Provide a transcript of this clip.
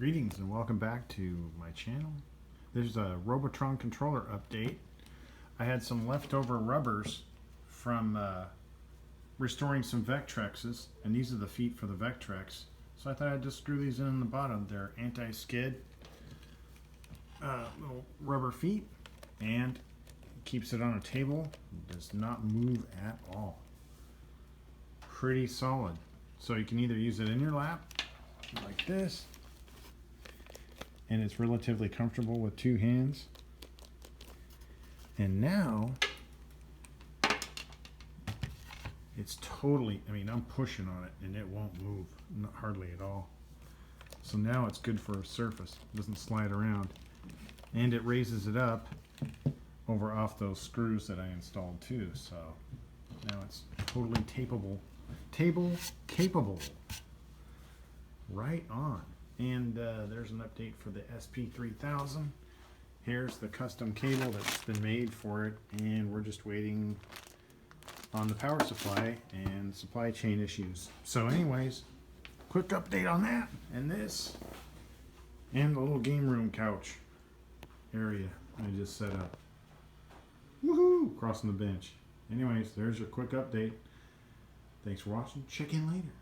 Greetings and welcome back to my channel. There's a Robotron controller update. I had some leftover rubbers from restoring some Vectrexes, and these are the feet for the Vectrex. So I thought I'd just screw these in the bottom. They're anti-skid little rubber feet, and keeps it on a table. Does not move at all. Pretty solid. So you can either use it in your lap like this, and it's relatively comfortable with two hands. And now it's totally, I'm pushing on it and it won't move, not hardly at all. So now it's good for a surface. It doesn't slide around, and it raises it up over off those screws that I installed too. So now it's totally table capable. Right on. And there's an update for the SP3000. Here's the custom cable that's been made for it, and we're just waiting on the power supply and supply chain issues. So anyways, quick update on that and this, and the little game room couch area I just set up. Woohoo! Crossing the bench. Anyways, there's your quick update. Thanks for watching. Check in later.